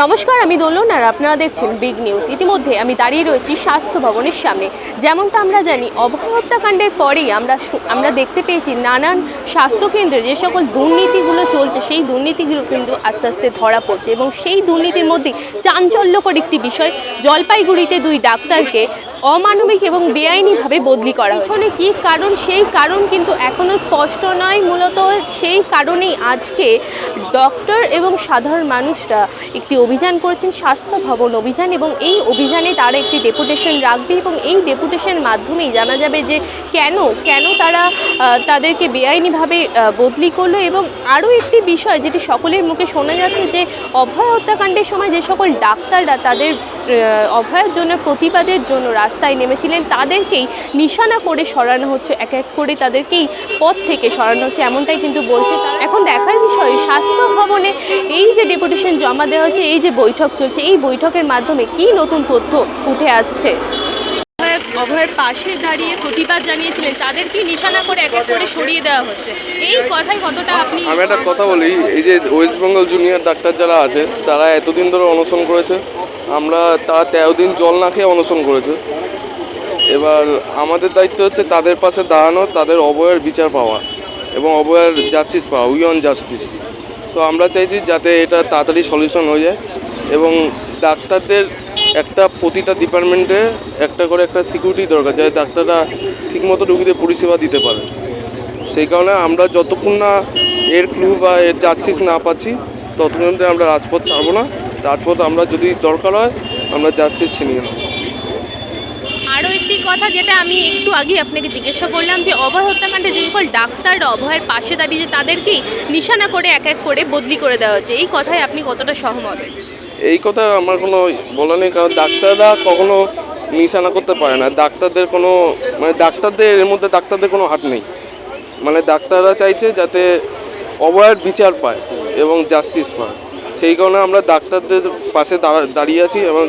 নমস্কার, আমি দোলন আর আপনারা দেখছেন বিগ নিউজ। ইতিমধ্যে আমি দাঁড়িয়ে রয়েছি স্বাস্থ্য ভবনের সামনে। যেমনটা আমরা জানি, অভয় হত্যাকাণ্ডের পরেই আমরা দেখতে পেয়েছি নানান স্বাস্থ্যকেন্দ্রে যে সকল দুর্নীতিগুলো চলছে, সেই দুর্নীতিগুলো কিন্তু আস্তে আস্তে ধরা পড়ছে। এবং সেই দুর্নীতির মধ্যে চাঞ্চল্যকর একটি বিষয়, জলপাইগুড়িতে 2 ডাক্তারকে অমানবিক এবং বেআইনিভাবে বদলি করা। পিছনে কী কারণ, সেই কারণ কিন্তু এখনও স্পষ্ট নয়। মূলত সেই কারণেই আজকে ডক্টর এবং সাধারণ মানুষরা একটি অভিযান করেছেন, স্বাস্থ্য ভবন অভিযান, এবং এই অভিযানে তারা একটি ডেপুটেশন রাখবে এবং এই ডেপুটেশনের মাধ্যমেই জানা যাবে যে কেন তারা তাদেরকে বেআইনিভাবে বদলি করলো। এবং আরও একটি বিষয় যেটি সকলের মুখে শোনা যাচ্ছে, যে অভয় হত্যাকাণ্ডের সময় যে সকল ডাক্তাররা তাদের অভয়ের জন্য প্রতিবাদের জন্য রাস্তায় নেমেছিলেন, তাদেরকেই নিশানা করে সরানো হচ্ছে, এক এক করে তাদেরকেই পদ থেকে সরানো হচ্ছে, এমনটাই কিন্তু বলছে তারা। এখন দেখার বিষয়, স্বাস্থ্য ভবনে এই যে ডেপুটেশন জমা দেওয়া হচ্ছে, এই যে বৈঠক চলছে, এই বৈঠকের মাধ্যমে কি নতুন তথ্য উঠে আসছে। অভয়ের পাশে দাঁড়িয়ে প্রতিবাদ জানিয়েছিলেন, তাদেরকে নিশানা করে এক এক করে সরিয়ে দেওয়া হচ্ছে, এই কথাই কতটা আপনি? আমি একটা কথা বলি, এই যে ওয়েস্ট বেঙ্গল জুনিয়র ডাক্তার যারা আছে, তারা এতদিন ধরে অনশন করেছে, তারা 13 দিন জল না খেয়ে অনশন করেছে। এবার আমাদের দায়িত্ব হচ্ছে তাদের পাশে দাঁড়ানো, তাদের অভয়ের বিচার পাওয়া এবং অভয়ের জাস্টিস পাওয়া, উই ওয়ান্ট জাস্টিস। তো আমরা চাইছি যাতে এটা তাড়াতাড়ি সলিউশন হয়ে যায় এবং ডাক্তারদের প্রতিটা ডিপার্টমেন্টে একটা করে একটা সিকিউরিটি দরকার, যাতে ডাক্তাররা ঠিকমতো রোগীদের পরিষেবা দিতে পারে। সেই কারণে আমরা যতক্ষণ না এর ক্লু বা এর জাস্টিস না পাচ্ছি, ততক্ষণ আমরা রাজপথ ছাড়বো না। রাজপথ আমরা যদি দরকার হয় আমরা জাস্টিস ছিনিয়ে নেব। আরও একটি কথা যেটা আমি একটু আগে আপনাকে জিজ্ঞাসা করলাম, যে অভয় হত্যাকাণ্ডে যে সকল ডাক্তাররা অভয়ের পাশে দাঁড়িয়ে তাদেরকেই নিশানা করে এক এক করে বদলি করে দেওয়া হচ্ছে, এই কথায় আপনি কতটা সহমত? এই কথা আমার কোনো বলা নেই, কারণ ডাক্তাররা কখনো নিশানা করতে পারে না। ডাক্তারদের কোনো হাত নেই। ডাক্তাররা চাইছে যাতে অভয়ের বিচার পায় এবং জাস্টিস পায়। সেই কারণে আমরা ডাক্তারদের পাশে দাঁড়িয়ে আছি এবং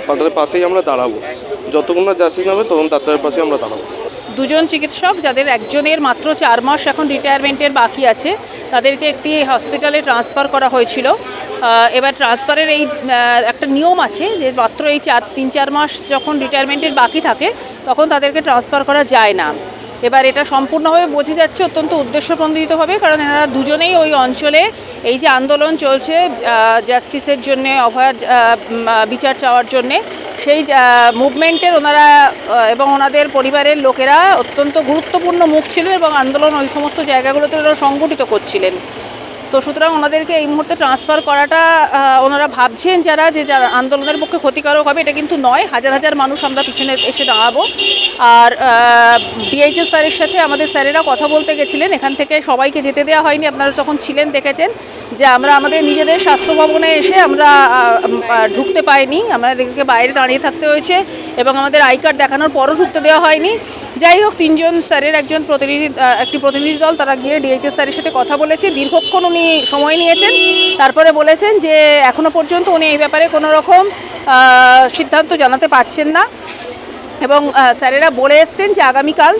তাদের পাশেই আমরা দাঁড়াবো। যতক্ষণ না জাস্টিস হবে তখন ডাক্তারের পাশে আমরা দাঁড়াবো। 2 জন চিকিৎসক, যাদের একজনের মাত্র 4 মাস এখন রিটায়ারমেন্টের বাকি আছে, তাদেরকে একটি হসপিটালে ট্রান্সফার করা হয়েছিল। এবার ট্রান্সফারের এই একটা নিয়ম আছে যে মাত্র এই 3-4 মাস যখন রিটায়ারমেন্টের বাকি থাকে, তখন তাদেরকে ট্রান্সফার করা যায় না। এবার এটা সম্পূর্ণভাবে বোঝা যাচ্ছে অত্যন্ত উদ্দেশ্যপ্রণোদিতভাবে, কারণ এনারা দুজনেই ওই অঞ্চলে এই যে আন্দোলন চলছে জাস্টিসের জন্যে, অভয়ার বিচার চাওয়ার জন্যে, সেই মুভমেন্টের ওনারা এবং ওনাদের পরিবারের লোকেরা অত্যন্ত গুরুত্বপূর্ণ মুখ ছিলেন এবং আন্দোলন ওই সমস্ত জায়গাগুলোতে ওরা সংগঠিত করছিলেন। তো সুতরাং ওনাদেরকে এই মুহূর্তে ট্রান্সফার করাটা ওনারা ভাবছেন যারা আন্দোলনের পক্ষে ক্ষতিকারক হবে, এটা কিন্তু নয়। হাজার হাজার মানুষ আমরা পিছনে এসে দাঁড়াবো। আর ডিএইচএস স্যারের সাথে আমাদের স্যারেরা কথা বলতে গেছিলেন, এখান থেকে সবাইকে যেতে দেওয়া হয়নি। আপনারা তখন ছিলেন, দেখেছেন যে আমরা আমাদের নিজেদের স্বাস্থ্য ভবনে এসে আমরা ঢুকতে পাইনি, আমাদেরকে বাইরে দাঁড়িয়ে থাকতে হয়েছে এবং আমাদের আই কার্ড দেখানোর পরও ঢুকতে দেওয়া হয়নি। যাই হোক, 3 জন স্যারের একটি প্রতিনিধি দল তারা গিয়ে ডিএইচএস স্যারের সাথে কথা বলেছে। দীর্ঘক্ষণ উনি সময় নিয়েছেন, তারপরে বলেছেন যে এখনও পর্যন্ত উনি এই ব্যাপারে কোনো রকম সিদ্ধান্ত জানাতে পারছেন না এবং স্যারেরা বলে এসছেন যে আগামীকাল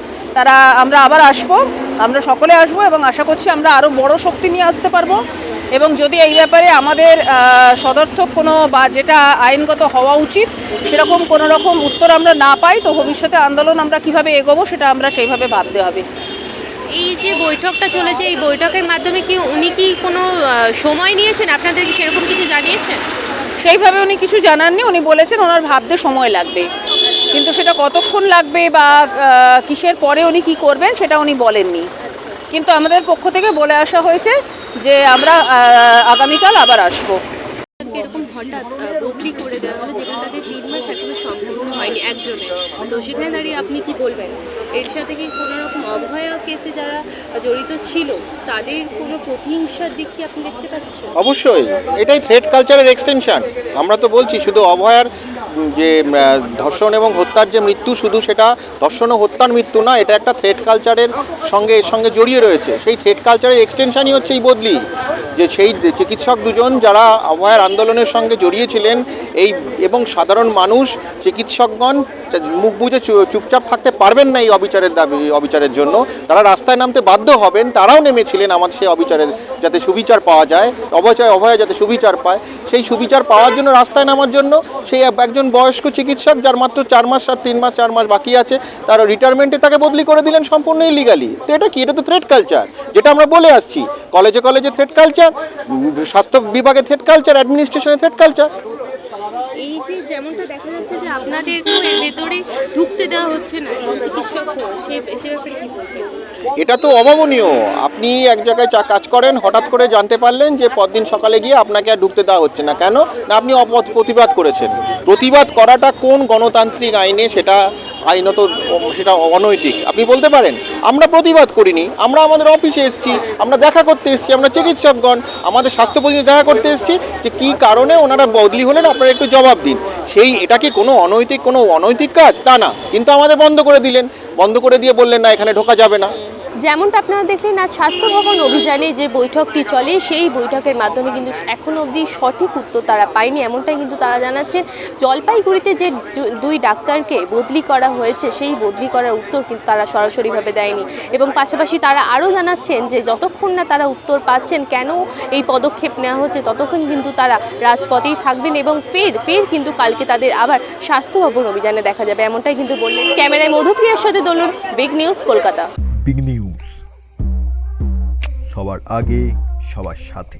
আমরা আবার আসবো, আমরা সকলে আসবো এবং আশা করছি আমরা আরও বড় শক্তি নিয়ে আসতে পারবো। এবং যদি এই ব্যাপারে আমাদের সদর্থক কোনো বা যেটা আইনগত হওয়া উচিত সেরকম কোনো রকম উত্তর আমরা না পাই, তো ভবিষ্যতে আন্দোলন আমরা কিভাবে এগোবো সেটা আমরা সেইভাবে ভাবতে হবে। এই যে বৈঠকটা চলেছে, এই বৈঠকের মাধ্যমে উনি কি কোনো সময় নিয়েছেন, আপনাদেরকে সেরকম কিছু জানিয়েছেন? সেইভাবে উনি কিছু জানাননি। উনি বলেছেন ওনার ভাবতে সময় লাগবে, কিন্তু সেটা কতক্ষণ লাগবে বা কিসের পরে উনি কি করবেন সেটা উনি বলেননি। কিন্তু আমাদের পক্ষ থেকে বলে আসা হয়েছে যে আমরা আগামীকাল আবার আসবো। এরকম হঠাৎ বদলি করে দেওয়া হলো, যেখানে তাদের 3 মাস এখনো সম্পূর্ণ হয়নি একজনের, তো সেখানে দাঁড়িয়ে আপনি কি বলবেন? এর সাথে কি কোনো রকম অভয়া কেসে যারা জড়িত ছিল তাদের কোনো প্রতিহিংসার দিক কি আপনি দেখতে পাচ্ছেন? অবশ্যই, এটাই থ্রেট কালচারের এক্সটেনশন। আমরা তো বলছি শুধু অভয়ার যে ধর্ষণ এবং হত্যার যে মৃত্যু, শুধু সেটা ধর্ষণ ও হত্যার মৃত্যু না, এটা একটা থ্রেড কালচারের এর সঙ্গে জড়িয়ে রয়েছে। সেই থ্রেড কালচারের এক্সটেনশনই হচ্ছে এই বদলি, যে সেই চিকিৎসক দুজন যারা অভয়ার আন্দোলনের সঙ্গে জড়িয়েছিলেন এবং সাধারণ মানুষ, চিকিৎসকগণ মুখ বুজে চুপচাপ থাকতে পারবেন না এই অবিচারের জন্য, তারা রাস্তায় নামতে বাধ্য হবেন। তারাও নেমেছিলেন আমার সেই অবিচারের, যাতে সুবিচার পাওয়া যায়, অভয়া যাতে সুবিচার পায়, সেই সুবিচার পাওয়ার জন্য রাস্তায় নামার জন্য সেই একজন বয়স্ক চিকিৎসক, যার মাত্র 4 মাস আর 4 মাস বাকি আছে তার রিটায়ারমেন্টে, তাকে বদলি করে দিলেন সম্পূর্ণ ইলিগালি। তো এটা কি? এটা তো থ্রেড কালচার, যেটা আমরা বলে আসছি। কলেজে থ্রেড কালচার, স্বাস্থ্য বিভাগে থ্রেড কালচার, অ্যাডমিনিস্ট্রেশনে থ্রেড কালচার। এই যে যেমনটা দেখা যাচ্ছে যে আপনাদেরকেও এর ভেতরে ঢুকতে দেওয়া হচ্ছে না, চিকিৎসক সে ব্যাপারে কি বলবেন? এটা তো অভাবনীয়। আপনি এক জায়গায় কাজ করেন, হঠাৎ করে জানতে পারলেন যে পরদিন সকালে গিয়ে আপনাকে আর ঢুকতে দেওয়া হচ্ছে না। কেন না? আপনি প্রতিবাদ করেছেন। প্রতিবাদ করাটা কোন গণতান্ত্রিক আইনে সেটা আইনত সেটা অনৈতিক আপনি বলতে পারেন? আমরা প্রতিবাদ করিনি, আমরা আমাদের অফিসে এসেছি, আমরা দেখা করতে এসেছি, আমরা চিকিৎসকগণ আমাদের স্বাস্থ্য প্রতিনিধি দেখা করতে এসেছি যে কী কারণে ওনারা বদলি হলেন, আপনারা একটু জবাব দিন। এটা কি কোনো অনৈতিক কাজ? তা না, কিন্তু আমাদের বন্ধ করে দিলেন, বন্ধ করে দিয়ে বললেন না এখানে ঢোকা যাবে না। যেমনটা আপনারা দেখলেন, আজ স্বাস্থ্য ভবন অভিযানে যে বৈঠকটি চলে, সেই বৈঠকের মাধ্যমে কিন্তু এখনও অবধি সঠিক উত্তর তারা পায়নি, এমনটাই কিন্তু তারা জানাচ্ছেন। জলপাইগুড়িতে যে 2 ডাক্তারকে বদলি করা হয়েছে, সেই বদলি করার উত্তর কিন্তু তারা সরাসরিভাবে দেয়নি, এবং পাশাপাশি তারা আরও জানাচ্ছেন যে যতক্ষণ না তারা উত্তর পাচ্ছেন কেন এই পদক্ষেপ নেওয়া হচ্ছে, ততক্ষণ কিন্তু তারা রাজপথেই থাকবেন, এবং ফের কিন্তু কালকে তাদের আবার স্বাস্থ্য ভবন অভিযানে দেখা যাবে, এমনটাই কিন্তু বললেন। ক্যামেরায় মধুপ্রিয়ার সাথে Dolon, big news, Kolkata. Big news, সবার আগে সবার সাথে।